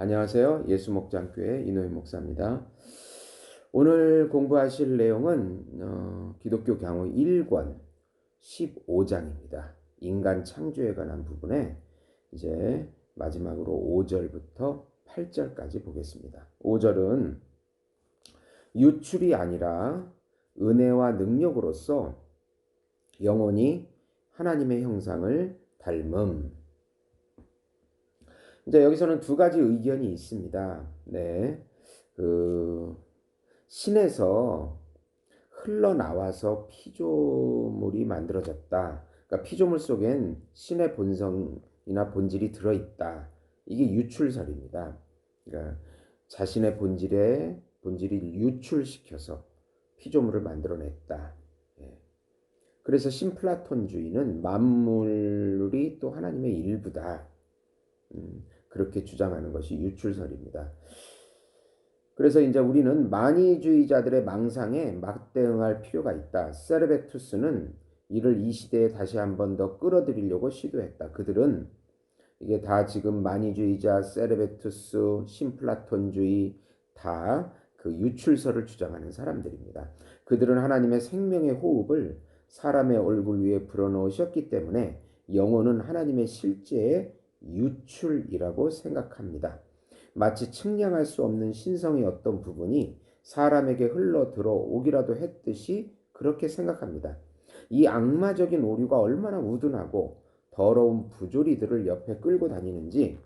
안녕하세요. 예수목장교회 이노희 목사입니다. 오늘 공부하실 내용은 기독교 강의 1권 15장입니다. 인간 창조에 관한 부분에 이제 마지막으로 5절부터 8절까지 보겠습니다. 5절은 유출이 아니라 은혜와 능력으로서 영원히 하나님의 형상을 닮음. 이제 여기서는 두 가지 의견이 있습니다. 신에서 흘러나와서 피조물이 만들어졌다. 그러니까 피조물 속엔 신의 본성이나 본질이 들어있다. 이게 유출설입니다. 그러니까 자신의 본질을 유출시켜서 피조물을 만들어냈다. 그래서 신플라톤주의는 만물이 또 하나님의 일부다. 그렇게 주장하는 것이 유출설입니다. 그래서 이제 우리는 만이주의자들의 망상에 맞대응할 필요가 있다. 세르베투스는 이를 이 시대에 다시 한 번 더 끌어들이려고 시도했다. 그들은 이게 다 지금 만이주의자, 세르베투스, 신플라톤주의 다 그 유출설을 주장하는 사람들입니다. 그들은 하나님의 생명의 호흡을 사람의 얼굴 위에 불어넣으셨기 때문에 영혼은 하나님의 실제의 유출이라고 생각합니다. 마치 측량할 수 없는 신성의 어떤 부분이 사람에게 흘러 들어오기라도 했듯이 그렇게 생각합니다. 이 악마적인 오류가 얼마나 우둔하고 더러운 부조리들을 옆에 끌고 다니는지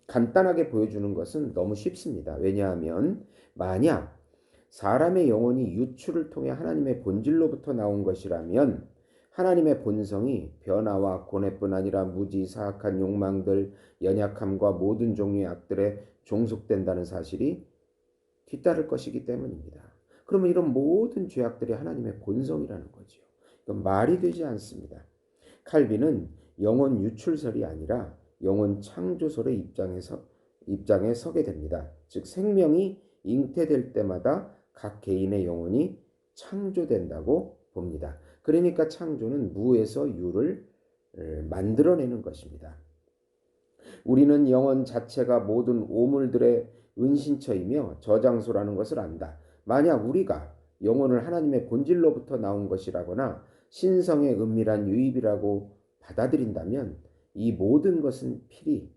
간단하게 보여주는 것은 너무 쉽습니다. 왜냐하면 만약 사람의 영혼이 유출을 통해 하나님의 본질로부터 나온 것이라면 하나님의 본성이 변화와 고뇌뿐 아니라 무지, 사악한 욕망들, 연약함과 모든 종류의 악들에 종속된다는 사실이 뒤따를 것이기 때문입니다. 그러면 이런 모든 죄악들이 하나님의 본성이라는 거죠. 이건 말이 되지 않습니다. 칼빈은 영혼 유출설이 아니라 영혼 창조설의 입장에 서게 됩니다. 즉 생명이 잉태될 때마다 각 개인의 영혼이 창조된다고 봅니다. 그러니까 창조는 무에서 유를 만들어내는 것입니다. 우리는 영혼 자체가 모든 오물들의 은신처이며 저장소라는 것을 안다. 만약 우리가 영혼을 하나님의 본질로부터 나온 것이라거나 신성의 은밀한 유입이라고 받아들인다면 이 모든 것은 필히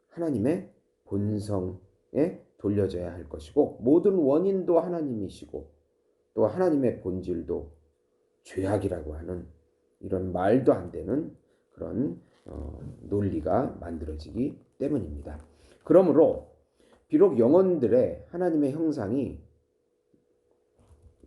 하나님의 본성에 돌려져야 할 것이고 모든 원인도 하나님이시고 또 하나님의 본질도 죄악이라고 하는 이런 말도 안 되는 그런 논리가 만들어지기 때문입니다. 그러므로 비록 영혼들의 하나님의 형상이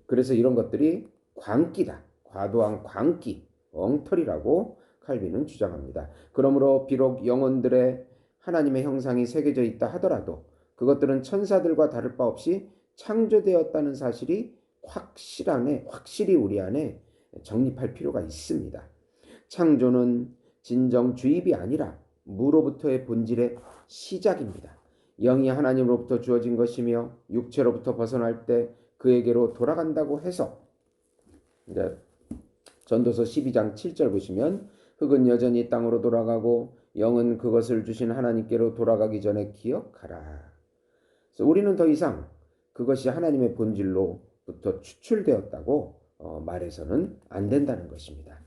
그래서 이런 것들이 광기다. 과도한 광기, 엉터리라고 칼빈은 주장합니다. 그러므로 비록 영혼들의 하나님의 형상이 새겨져 있다 하더라도 그것들은 천사들과 다를 바 없이 창조되었다는 사실이 확실히 우리 안에 정립할 필요가 있습니다. 창조는 진정 주입이 아니라 무로부터의 본질의 시작입니다. 영이 하나님으로부터 주어진 것이며 육체로부터 벗어날 때 그에게로 돌아간다고 해서 이제 전도서 12장 7절 보시면 흙은 여전히 땅으로 돌아가고 영은 그것을 주신 하나님께로 돌아가기 전에 기억하라. 그래서 우리는 더 이상 그것이 하나님의 본질로부터 추출되었다고 말해서는 안 된다는 것입니다.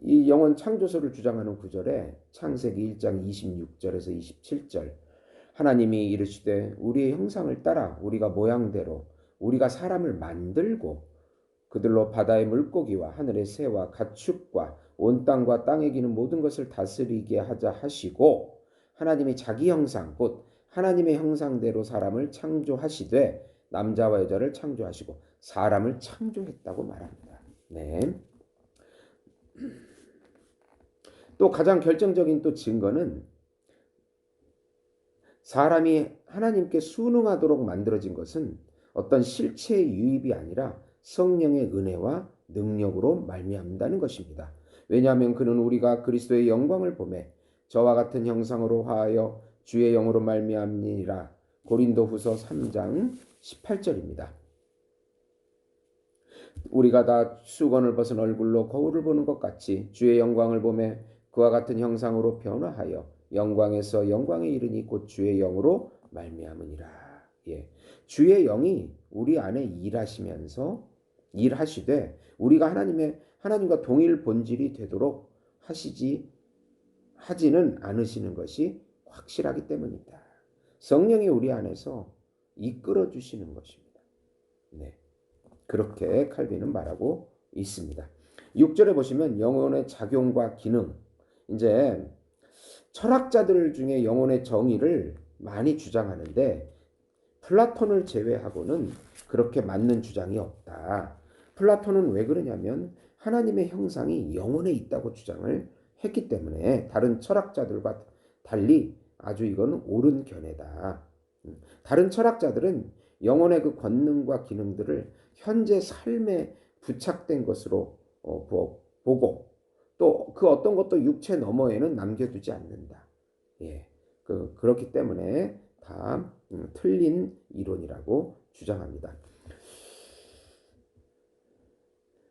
이 영혼 창조설을 주장하는 구절에 창세기 1장 26절에서 27절 하나님이 이르시되 우리의 형상을 따라 우리가 모양대로 우리가 사람을 만들고 그들로 바다의 물고기와 하늘의 새와 가축과 온 땅과 땅에 기는 모든 것을 다스리게 하자 하시고 하나님이 자기 형상 곧 하나님의 형상대로 사람을 창조하시되 남자와 여자를 창조하시고 사람을 창조했다고 말합니다. 네. 또 가장 결정적인 또 증거는 사람이 하나님께 순응하도록 만들어진 것은 어떤 실체의 유입이 아니라 성령의 은혜와 능력으로 말미암는다는 것입니다. 왜냐하면 그는 우리가 그리스도의 영광을 보매 저와 같은 형상으로 화하여 주의 영으로 말미암니라. 고린도후서 3장 18절입니다. 우리가 다 수건을 벗은 얼굴로 거울을 보는 것 같이 주의 영광을 보매 그와 같은 형상으로 변화하여 영광에서 영광에 이르니 곧 주의 영으로 말미암으니라. 예. 주의 영이 우리 안에 일하시되 우리가 하나님과 동일 본질이 되도록 하지는 않으시는 것이 확실하기 때문이다. 성령이 우리 안에서 이끌어 주시는 것입니다. 네. 그렇게 칼빈은 말하고 있습니다. 6절에 보시면 영혼의 작용과 기능. 이제 철학자들 중에 영혼의 정의를 많이 주장하는데 플라톤을 제외하고는 그렇게 맞는 주장이 없다. 플라톤은 왜 그러냐면 하나님의 형상이 영혼에 있다고 주장을 했기 때문에 다른 철학자들과 달리 아주 이건 옳은 견해다. 다른 철학자들은 영혼의 그 권능과 기능들을 현재 삶에 부착된 것으로 보고 또 그 어떤 것도 육체 너머에는 남겨두지 않는다. 예, 그렇기 때문에 다 틀린 이론이라고 주장합니다.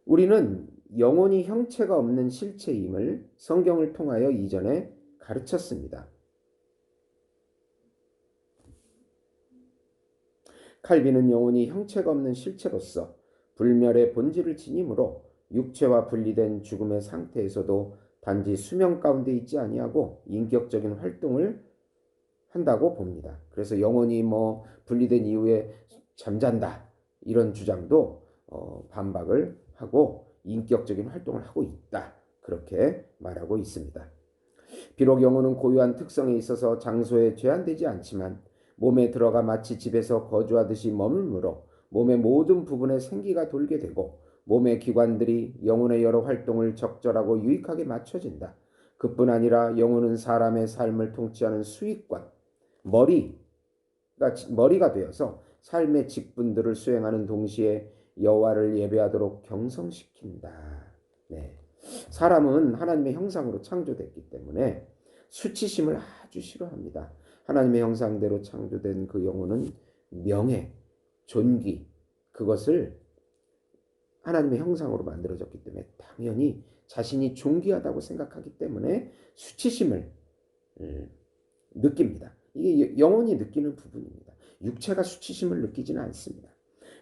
우리는 영혼이 형체가 없는 실체임을 성경을 통하여 이전에 가르쳤습니다. 칼빈은 영혼이 형체가 없는 실체로서 불멸의 본질을 지니므로 육체와 분리된 죽음의 상태에서도 단지 수면 가운데 있지 아니하고 인격적인 활동을 한다고 봅니다. 그래서 영혼이 분리된 이후에 잠잔다 이런 주장도 반박을 하고 인격적인 활동을 하고 있다. 그렇게 말하고 있습니다. 비록 영혼은 고유한 특성에 있어서 장소에 제한되지 않지만 몸에 들어가 마치 집에서 거주하듯이 머물므로 몸의 모든 부분에 생기가 돌게 되고 몸의 기관들이 영혼의 여러 활동을 적절하고 유익하게 맞춰진다. 그뿐 아니라 영혼은 사람의 삶을 통치하는 수익관, 머리가 되어서 삶의 직분들을 수행하는 동시에 여호와를 예배하도록 경성시킨다. 네. 사람은 하나님의 형상으로 창조됐기 때문에 수치심을 아주 싫어합니다. 하나님의 형상대로 창조된 그 영혼은 명예, 존귀, 그것을 하나님의 형상으로 만들어졌기 때문에 당연히 자신이 존귀하다고 생각하기 때문에 수치심을 느낍니다. 이게 영혼이 느끼는 부분입니다. 육체가 수치심을 느끼지는 않습니다.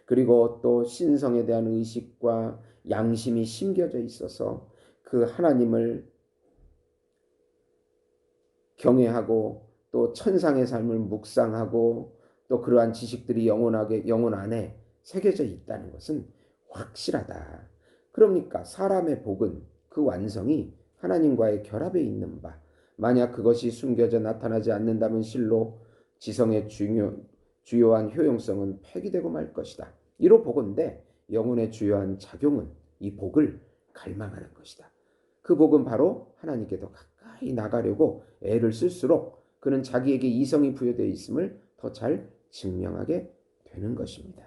그리고 또 신성에 대한 의식과 양심이 심겨져 있어서 그 하나님을 경외하고 또 천상의 삶을 묵상하고 또 그러한 지식들이 영혼 안에 새겨져 있다는 것은 확실하다. 그러니까 사람의 복은 그 완성이 하나님과의 결합에 있는 바, 만약 그것이 숨겨져 나타나지 않는다면 실로 지성의 주요한 효용성은 폐기되고 말 것이다. 이로 보건대 영혼의 주요한 작용은 이 복을 갈망하는 것이다. 그 복은 바로 하나님께 더 가까이 나가려고 애를 쓸수록 그는 자기에게 이성이 부여되어 있음을 더 잘 증명하게 되는 것입니다.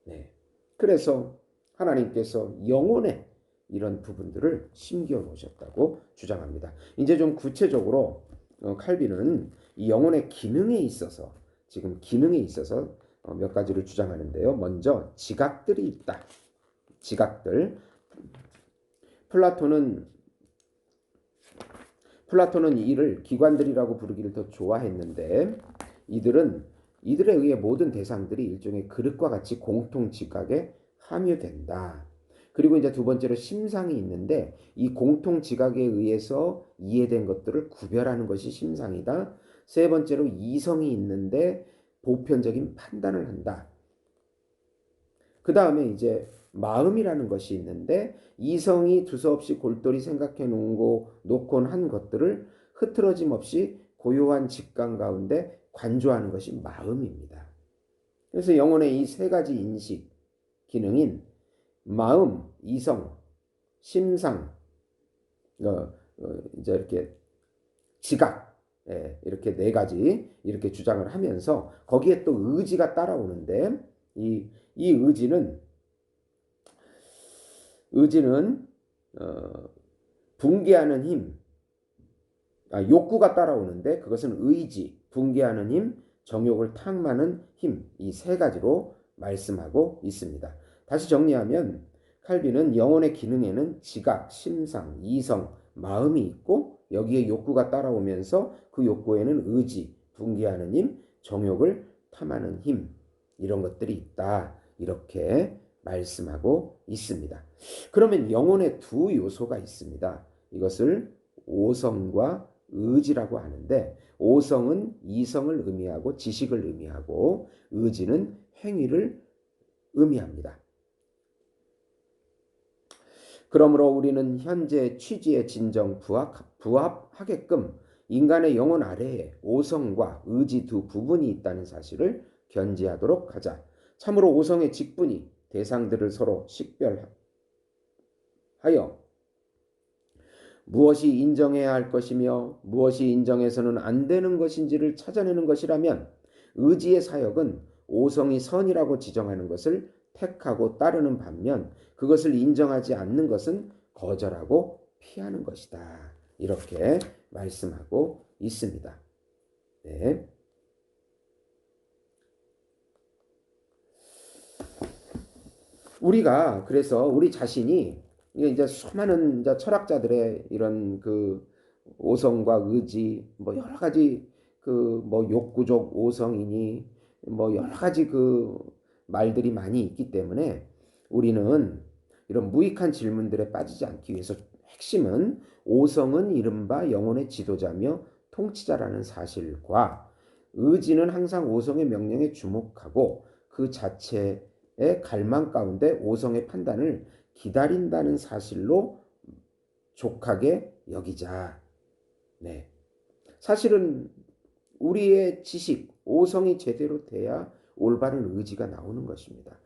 네. 그래서 하나님께서 영혼에 이런 부분들을 심겨 놓으셨다고 주장합니다. 이제 좀 구체적으로 칼빈은 이 영혼의 기능에 있어서 몇 가지를 주장하는데요. 먼저 지각들이 있다. 지각들. 플라톤은 이를 기관들이라고 부르기를 더 좋아했는데 이들에 의해 모든 대상들이 일종의 그릇과 같이 공통 지각에 함유된다. 그리고 이제 두 번째로 심상이 있는데 이 공통 지각에 의해서 이해된 것들을 구별하는 것이 심상이다. 세 번째로 이성이 있는데 보편적인 판단을 한다. 그 다음에 이제 마음이라는 것이 있는데 이성이 두서없이 골똘히 생각해 놓곤 한 것들을 흐트러짐 없이 고요한 직감 가운데 관조하는 것이 마음입니다. 그래서 영혼의 이 세 가지 인식 기능인 마음, 이성, 심상, 이제 이렇게 지각, 이렇게 네 가지 이렇게 주장을 하면서 거기에 또 의지가 따라오는데 이 의지는 붕괴하는 힘, 욕구가 따라오는데 그것은 의지, 붕괴하는 힘, 정욕을 탕마는 힘, 이 세 가지로 말씀하고 있습니다. 다시 정리하면 칼빈은 영혼의 기능에는 지각, 심상, 이성, 마음이 있고 여기에 욕구가 따라오면서 그 욕구에는 의지, 분개하는 힘, 정욕을 탐하는 힘 이런 것들이 있다. 이렇게 말씀하고 있습니다. 그러면 영혼에 두 요소가 있습니다. 이것을 오성과 의지라고 하는데 오성은 이성을 의미하고 지식을 의미하고 의지는 행위를 의미합니다. 그러므로 우리는 현재 취지에 진정 부합하게끔 인간의 영혼 아래에 오성과 의지 두 부분이 있다는 사실을 견지하도록 하자. 참으로 오성의 직분이 대상들을 서로 식별하여 무엇이 인정해야 할 것이며 무엇이 인정해서는 안 되는 것인지를 찾아내는 것이라면 의지의 사역은 오성이 선이라고 지정하는 것을 택하고 따르는 반면 그것을 인정하지 않는 것은 거절하고 피하는 것이다. 이렇게 말씀하고 있습니다. 네. 우리가 그래서 우리 자신이 이제 수많은 이제 철학자들의 이런 그 오성과 의지 뭐 여러 가지 그 뭐 욕구적 오성이니 뭐 여러 가지 그 말들이 많이 있기 때문에 우리는 이런 무익한 질문들에 빠지지 않기 위해서 핵심은 오성은 이른바 영혼의 지도자며 통치자라는 사실과 의지는 항상 오성의 명령에 주목하고 그 자체의 갈망 가운데 오성의 판단을 기다린다는 사실로 족하게 여기자. 네. 사실은 우리의 지식, 오성이 제대로 돼야 올바른 의지가 나오는 것입니다.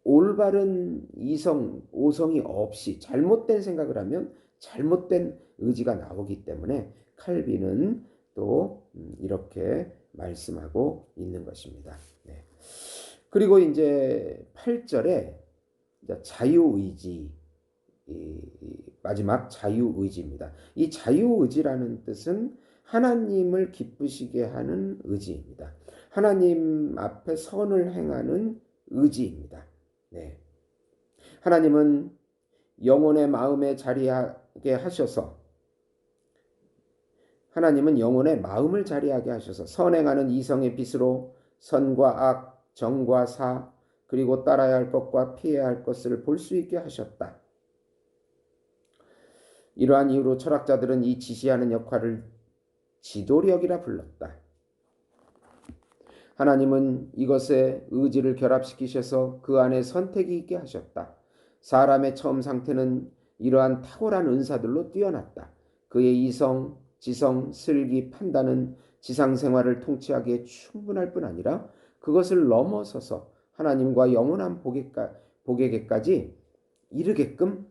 올바른 이성, 오성이 없이 잘못된 생각을 하면 잘못된 의지가 나오기 때문에 칼빈은 또 이렇게 말씀하고 있는 것입니다. 네. 그리고 이제 8절에 자유의지, 마지막 자유의지입니다. 이 자유의지라는 뜻은 하나님을 기쁘시게 하는 의지입니다. 하나님 앞에 선을 행하는 의지입니다. 네. 하나님은 영혼의 마음에 자리하게 하셔서 하나님은 영혼의 마음을 자리하게 하셔서 선행하는 이성의 빛으로 선과 악, 정과 사, 그리고 따라야 할 것과 피해야 할 것을 볼 수 있게 하셨다. 이러한 이유로 철학자들은 이 지시하는 역할을 지도력이라 불렀다. 하나님은 이것에 의지를 결합시키셔서 그 안에 선택이 있게 하셨다. 사람의 처음 상태는 이러한 탁월한 은사들로 뛰어났다. 그의 이성, 지성, 슬기, 판단은 지상생활을 통치하기에 충분할 뿐 아니라 그것을 넘어서서 하나님과 영원한 복에게까지 이르게끔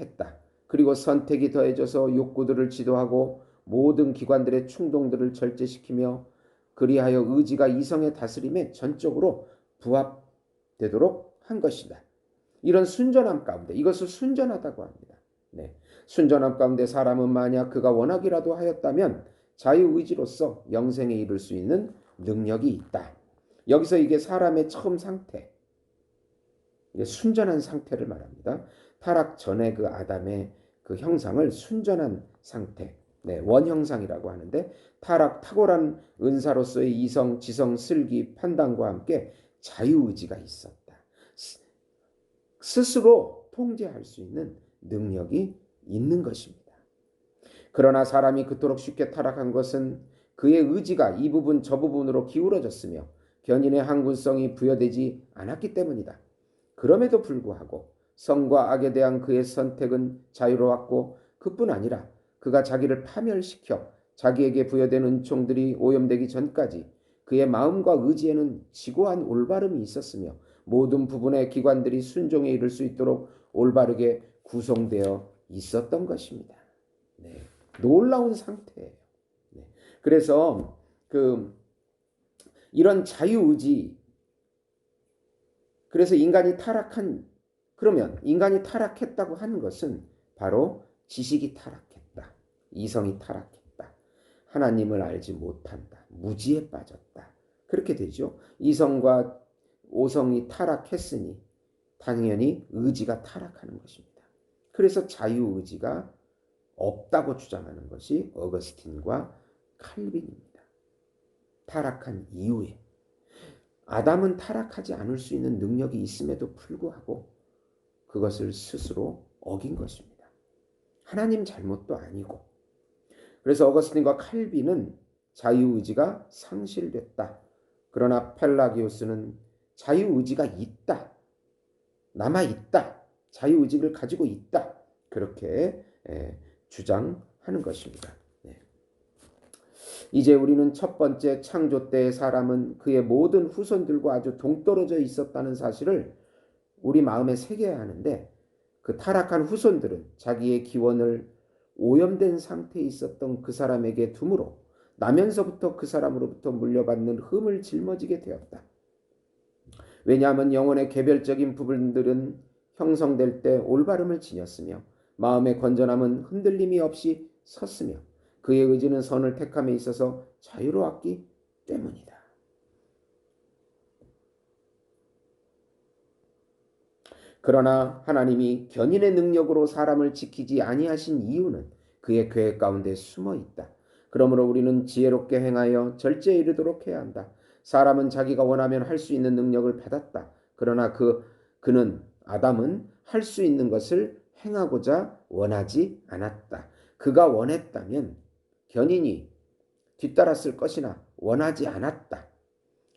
했다. 그리고 선택이 더해져서 욕구들을 지도하고 모든 기관들의 충동들을 절제시키며 그리하여 의지가 이성의 다스림에 전적으로 부합되도록 한 것이다. 이런 순전함 가운데 이것을 순전하다고 합니다. 네. 순전함 가운데 사람은 만약 그가 원하기라도 하였다면 자유의지로서 영생에 이를 수 있는 능력이 있다. 여기서 이게 사람의 처음 상태, 순전한 상태를 말합니다. 타락 전에 그 아담의 그 형상을 순전한 상태, 네, 원형상이라고 하는데 탁월한 은사로서의 이성, 지성, 슬기, 판단과 함께 자유의지가 있었다. 스스로 통제할 수 있는 능력이 있는 것입니다. 그러나 사람이 그토록 쉽게 타락한 것은 그의 의지가 이 부분 저 부분으로 기울어졌으며 견인의 항군성이 부여되지 않았기 때문이다. 그럼에도 불구하고 성과 악에 대한 그의 선택은 자유로웠고 그뿐 아니라 그가 자기를 파멸시켜 자기에게 부여된 은총들이 오염되기 전까지 그의 마음과 의지에는 지고한 올바름이 있었으며 모든 부분의 기관들이 순종에 이를 수 있도록 올바르게 구성되어 있었던 것입니다. 네, 놀라운 상태예요. 네, 그래서 이런 자유의지, 그래서 그러면 인간이 타락했다고 하는 것은 바로 지식이 타락했다. 이성이 타락했다. 하나님을 알지 못한다. 무지에 빠졌다. 그렇게 되죠. 이성과 오성이 타락했으니 당연히 의지가 타락하는 것입니다. 그래서 자유의지가 없다고 주장하는 것이 어거스틴과 칼빈입니다. 타락한 이후에 아담은 타락하지 않을 수 있는 능력이 있음에도 불구하고 그것을 스스로 어긴 것입니다. 하나님 잘못도 아니고. 그래서 어거스틴과 칼빈은 자유의지가 상실됐다. 그러나 펠라기오스는 자유의지가 있다. 남아있다. 자유의지를 가지고 있다. 그렇게 주장하는 것입니다. 이제 우리는 첫 번째 창조 때의 사람은 그의 모든 후손들과 아주 동떨어져 있었다는 사실을 우리 마음에 새겨야 하는데, 그 타락한 후손들은 자기의 기원을 오염된 상태에 있었던 그 사람에게 둠으로 나면서부터 그 사람으로부터 물려받는 흠을 짊어지게 되었다. 왜냐하면 영혼의 개별적인 부분들은 형성될 때 올바름을 지녔으며 마음의 건전함은 흔들림이 없이 섰으며 그의 의지는 선을 택함에 있어서 자유로웠기 때문이다. 그러나 하나님이 견인의 능력으로 사람을 지키지 아니하신 이유는 그의 계획 가운데 숨어 있다. 그러므로 우리는 지혜롭게 행하여 절제에 이르도록 해야 한다. 사람은 자기가 원하면 할 수 있는 능력을 받았다. 그러나 그는 아담은 할 수 있는 것을 행하고자 원하지 않았다. 그가 원했다면 견인이 뒤따랐을 것이나 원하지 않았다.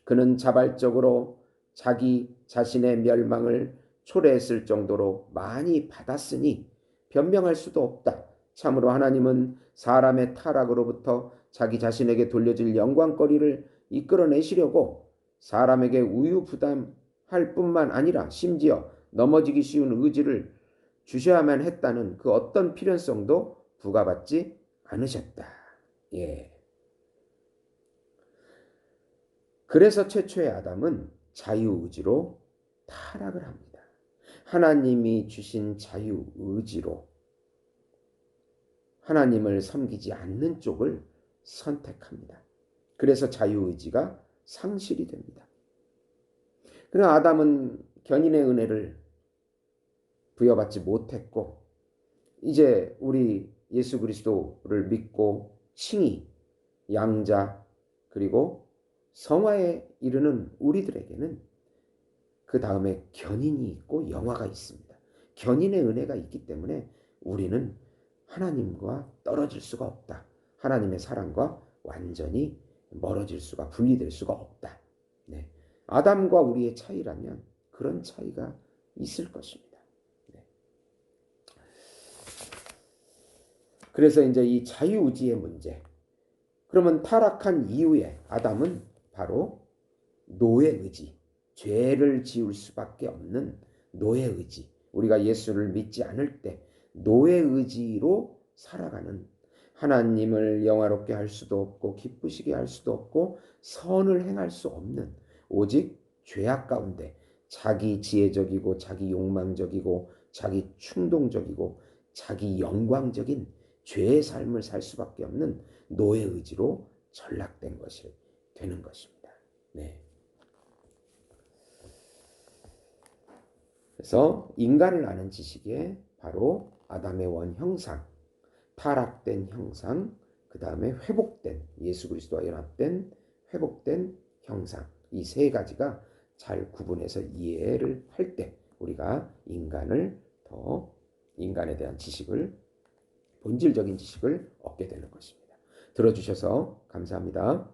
그는 자발적으로 자기 자신의 멸망을 초래했을 정도로 많이 받았으니 변명할 수도 없다. 참으로 하나님은 사람의 타락으로부터 자기 자신에게 돌려질 영광거리를 이끌어내시려고 사람에게 우유부담할 뿐만 아니라 심지어 넘어지기 쉬운 의지를 주셔야만 했다는 그 어떤 필연성도 부과받지 않으셨다. 그래서 최초의 아담은 자유의지로 타락을 합니다. 하나님이 주신 자유의지로 하나님을 섬기지 않는 쪽을 선택합니다. 그래서 자유의지가 상실이 됩니다. 그러나 아담은 견인의 은혜를 부여받지 못했고, 이제 우리 예수 그리스도를 믿고 칭의, 양자, 그리고 성화에 이르는 우리들에게는 그 다음에 견인이 있고 영화가 있습니다. 견인의 은혜가 있기 때문에 우리는 하나님과 떨어질 수가 없다. 하나님의 사랑과 완전히 멀어질 수가, 분리될 수가 없다. 아담과 우리의 차이라면 그런 차이가 있을 것입니다. 그래서 이제 이 자유의지의 문제. 그러면 타락한 이후에 아담은 바로 노예의지, 죄를 지을 수밖에 없는 노예의지, 우리가 예수를 믿지 않을 때 노예의지로 살아가는, 하나님을 영화롭게 할 수도 없고 기쁘시게 할 수도 없고 선을 행할 수 없는 오직 죄악 가운데 자기 지혜적이고 자기 욕망적이고 자기 충동적이고 자기 영광적인 죄의 삶을 살 수밖에 없는 노예의지로 전락된 것이 되는 것입니다. 그래서 인간을 아는 지식에 바로 아담의 원 형상, 타락된 형상, 그 다음에 회복된, 예수 그리스도와 연합된 회복된 형상, 이 세 가지가 잘 구분해서 이해를 할 때 우리가 인간에 대한 지식을, 본질적인 지식을 얻게 되는 것입니다. 들어주셔서 감사합니다.